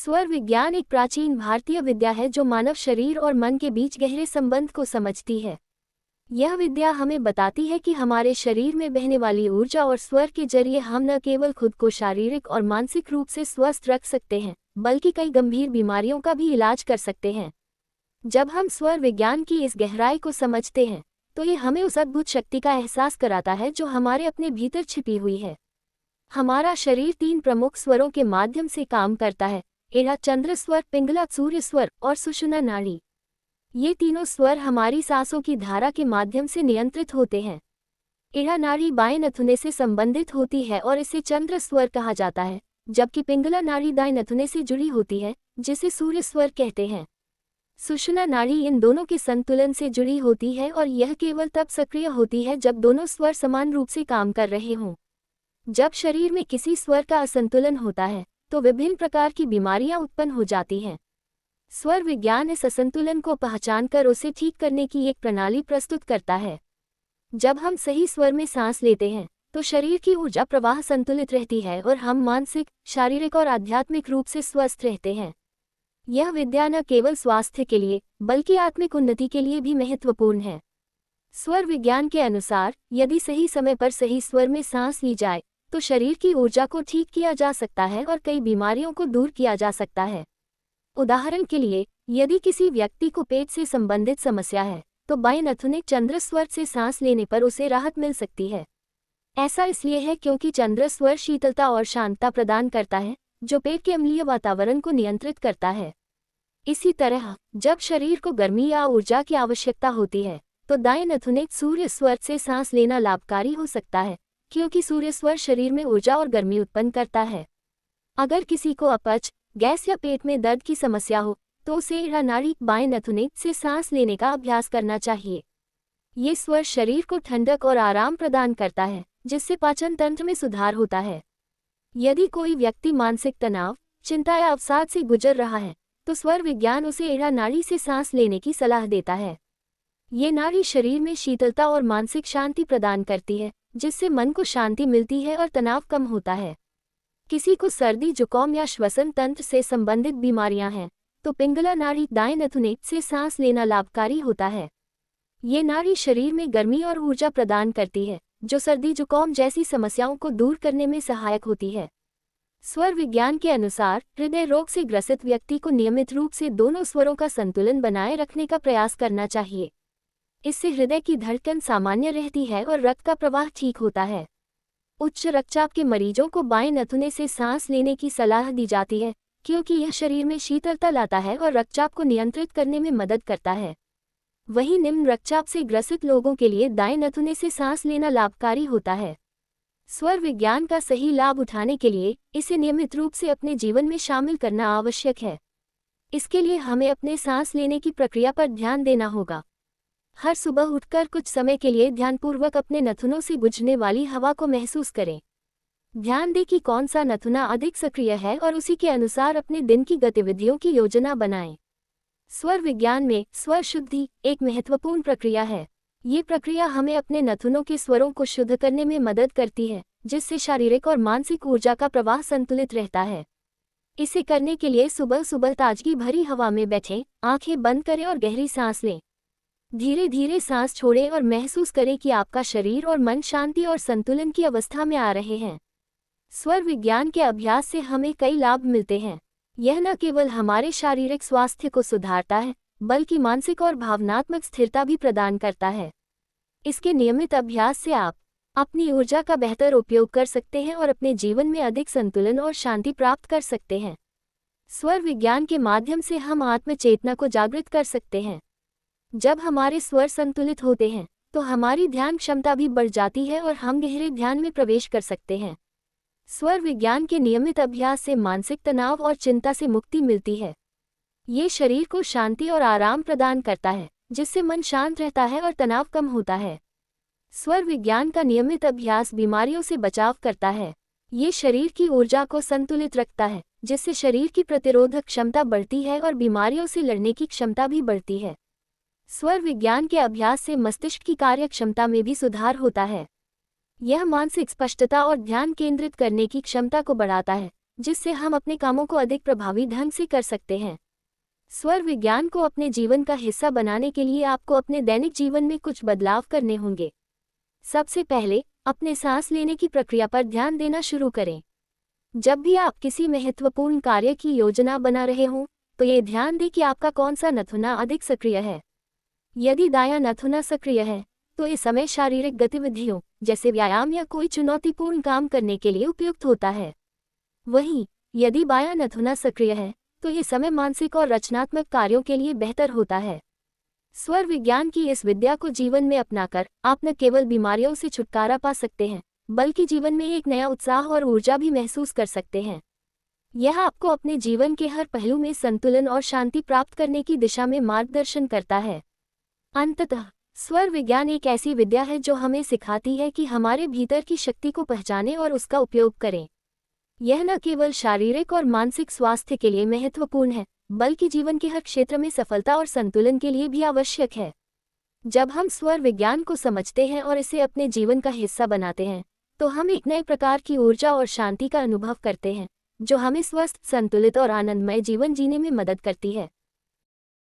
स्वर विज्ञान एक प्राचीन भारतीय विद्या है जो मानव शरीर और मन के बीच गहरे संबंध को समझती है। यह विद्या हमें बताती है कि हमारे शरीर में बहने वाली ऊर्जा और स्वर के जरिए हम न केवल खुद को शारीरिक और मानसिक रूप से स्वस्थ रख सकते हैं, बल्कि कई गंभीर बीमारियों का भी इलाज कर सकते हैं। जब हम स्वर विज्ञान की इस गहराई को समझते हैं, तो ये हमें उस अद्भुत शक्ति का एहसास कराता है जो हमारे अपने भीतर छिपी हुई है। हमारा शरीर 3 प्रमुख स्वरों के माध्यम से काम करता है: एड़ा चंद्र स्वर, पिंगला सूर्य स्वर और सुषुम्ना नाड़ी। ये तीनों स्वर हमारी सांसों की धारा के माध्यम से नियंत्रित होते हैं। एड़ा नाड़ी बाएं नथुने से संबंधित होती है और इसे चंद्र स्वर कहा जाता है, जबकि पिंगला नाड़ी दाएं नथुने से जुड़ी होती है, जिसे सूर्य स्वर कहते हैं। सुषुम्ना नाड़ी इन दोनों के संतुलन से जुड़ी होती है और यह केवल तब सक्रिय होती है जब दोनों स्वर समान रूप से काम कर रहे हों। जब शरीर में किसी स्वर का असंतुलन होता है, तो विभिन्न प्रकार की बीमारियां उत्पन्न हो जाती हैं। स्वर विज्ञान इस असंतुलन को पहचानकर उसे ठीक करने की एक प्रणाली प्रस्तुत करता है। जब हम सही स्वर में सांस लेते हैं, तो शरीर की ऊर्जा प्रवाह संतुलित रहती है और हम मानसिक, शारीरिक और आध्यात्मिक रूप से स्वस्थ रहते हैं। यह विद्या न केवल स्वास्थ्य के लिए, बल्कि आत्मिक उन्नति के लिए भी महत्वपूर्ण है। स्वर विज्ञान के अनुसार, यदि सही समय पर सही स्वर में सांस ली जाए, तो शरीर की ऊर्जा को ठीक किया जा सकता है और कई बीमारियों को दूर किया जा सकता है। उदाहरण के लिए, यदि किसी व्यक्ति को पेट से संबंधित समस्या है, तो बाएं नथुने चंद्र स्वर से सांस लेने पर उसे राहत मिल सकती है। ऐसा इसलिए है क्योंकि चंद्र स्वर शीतलता और शांतता प्रदान करता है, जो पेट के अम्लीय वातावरण को नियंत्रित करता है। इसी तरह, जब शरीर को गर्मी या ऊर्जा की आवश्यकता होती है, तो दाएं नथुने सूर्य स्वर से सांस लेना लाभकारी हो सकता है, क्योंकि सूर्य स्वर शरीर में ऊर्जा और गर्मी उत्पन्न करता है। अगर किसी को अपच, गैस या पेट में दर्द की समस्या हो, तो उसे एड़ा नाड़ी बाएं नथुने से सांस लेने का अभ्यास करना चाहिए। ये स्वर शरीर को ठंडक और आराम प्रदान करता है, जिससे पाचन तंत्र में सुधार होता है। यदि कोई व्यक्ति मानसिक तनाव, चिंता या अवसाद से गुजर रहा है, तो स्वर विज्ञान उसे एड़ा नाड़ी से सांस लेने की सलाह देता है। ये नाड़ी शरीर में शीतलता और मानसिक शांति प्रदान करती है, जिससे मन को शांति मिलती है और तनाव कम होता है। किसी को सर्दी, जुकाम या श्वसन तंत्र से संबंधित बीमारियां हैं, तो पिंगला नाड़ी दाएं नथुने से सांस लेना लाभकारी होता है। ये नाड़ी शरीर में गर्मी और ऊर्जा प्रदान करती है, जो सर्दी, जुकाम जैसी समस्याओं को दूर करने में सहायक होती है। स्वर विज्ञान के अनुसार, हृदय रोग से ग्रसित व्यक्ति को नियमित रूप से दोनों स्वरों का संतुलन बनाए रखने का प्रयास करना चाहिए। इससे हृदय की धड़कन सामान्य रहती है और रक्त का प्रवाह ठीक होता है। उच्च रक्तचाप के मरीजों को बाएं नथुने से सांस लेने की सलाह दी जाती है, क्योंकि यह शरीर में शीतलता लाता है और रक्तचाप को नियंत्रित करने में मदद करता है। वहीं निम्न रक्तचाप से ग्रसित लोगों के लिए दाएं नथुने से सांस लेना लाभकारी होता है। स्वर विज्ञान का सही लाभ उठाने के लिए इसे नियमित रूप से अपने जीवन में शामिल करना आवश्यक है। इसके लिए हमें अपने सांस लेने की प्रक्रिया पर ध्यान देना होगा। हर सुबह उठकर कुछ समय के लिए ध्यानपूर्वक अपने नथुनों से गुजरने वाली हवा को महसूस करें। ध्यान दें कि कौन सा नथुना अधिक सक्रिय है और उसी के अनुसार अपने दिन की गतिविधियों की योजना बनाएं। स्वर विज्ञान में स्वर शुद्धि एक महत्वपूर्ण प्रक्रिया है। ये प्रक्रिया हमें अपने नथुनों के स्वरों को शुद्ध करने में मदद करती है, जिससे शारीरिक और मानसिक ऊर्जा का प्रवाह संतुलित रहता है। इसे करने के लिए सुबह सुबह ताजगी भरी हवा में बैठें, आंखें बंद करें और गहरी सांस लें। धीरे धीरे सांस छोड़ें और महसूस करें कि आपका शरीर और मन शांति और संतुलन की अवस्था में आ रहे हैं। स्वर विज्ञान के अभ्यास से हमें कई लाभ मिलते हैं। यह न केवल हमारे शारीरिक स्वास्थ्य को सुधारता है, बल्कि मानसिक और भावनात्मक स्थिरता भी प्रदान करता है। इसके नियमित अभ्यास से आप अपनी ऊर्जा का बेहतर उपयोग कर सकते हैं और अपने जीवन में अधिक संतुलन और शांति प्राप्त कर सकते हैं। स्वर विज्ञान के माध्यम से हम आत्मचेतना को जागृत कर सकते हैं। जब हमारे स्वर संतुलित होते हैं, तो हमारी ध्यान क्षमता भी बढ़ जाती है और हम गहरे ध्यान में प्रवेश कर सकते हैं। स्वर विज्ञान के नियमित अभ्यास से मानसिक तनाव और चिंता से मुक्ति मिलती है। ये शरीर को शांति और आराम प्रदान करता है, जिससे मन शांत रहता है और तनाव कम होता है। स्वर विज्ञान का नियमित अभ्यास बीमारियों से बचाव करता है। ये शरीर की ऊर्जा को संतुलित रखता है, जिससे शरीर की प्रतिरोधक क्षमता बढ़ती है और बीमारियों से लड़ने की क्षमता भी बढ़ती है। स्वर विज्ञान के अभ्यास से मस्तिष्क की कार्य क्षमता में भी सुधार होता है। यह मानसिक स्पष्टता और ध्यान केंद्रित करने की क्षमता को बढ़ाता है, जिससे हम अपने कामों को अधिक प्रभावी ढंग से कर सकते हैं। स्वर विज्ञान को अपने जीवन का हिस्सा बनाने के लिए आपको अपने दैनिक जीवन में कुछ बदलाव करने होंगे। सबसे पहले, अपने सांस लेने की प्रक्रिया पर ध्यान देना शुरू करें। जब भी आप किसी महत्वपूर्ण कार्य की योजना बना रहे हों, तो ये ध्यान दें कि आपका कौन सा नथुना अधिक सक्रिय है। यदि दायां नथुना सक्रिय है, तो इस समय शारीरिक गतिविधियों जैसे व्यायाम या कोई चुनौतीपूर्ण काम करने के लिए उपयुक्त होता है। वहीं, यदि बायां नथुना सक्रिय है, तो ये समय मानसिक और रचनात्मक कार्यों के लिए बेहतर होता है। स्वर विज्ञान की इस विद्या को जीवन में अपनाकर आप न केवल बीमारियों से छुटकारा पा सकते हैं, बल्कि जीवन में एक नया उत्साह और ऊर्जा भी महसूस कर सकते हैं। यह आपको अपने जीवन के हर पहलू में संतुलन और शांति प्राप्त करने की दिशा में मार्गदर्शन करता है। अंततः, स्वर विज्ञान एक ऐसी विद्या है जो हमें सिखाती है कि हमारे भीतर की शक्ति को पहचानें और उसका उपयोग करें। यह न केवल शारीरिक और मानसिक स्वास्थ्य के लिए महत्वपूर्ण है, बल्कि जीवन के हर क्षेत्र में सफलता और संतुलन के लिए भी आवश्यक है। जब हम स्वर विज्ञान को समझते हैं और इसे अपने जीवन का हिस्सा बनाते हैं, तो हम एक नए प्रकार की ऊर्जा और शांति का अनुभव करते हैं, जो हमें स्वस्थ, संतुलित और आनंदमय जीवन जीने में मदद करती है।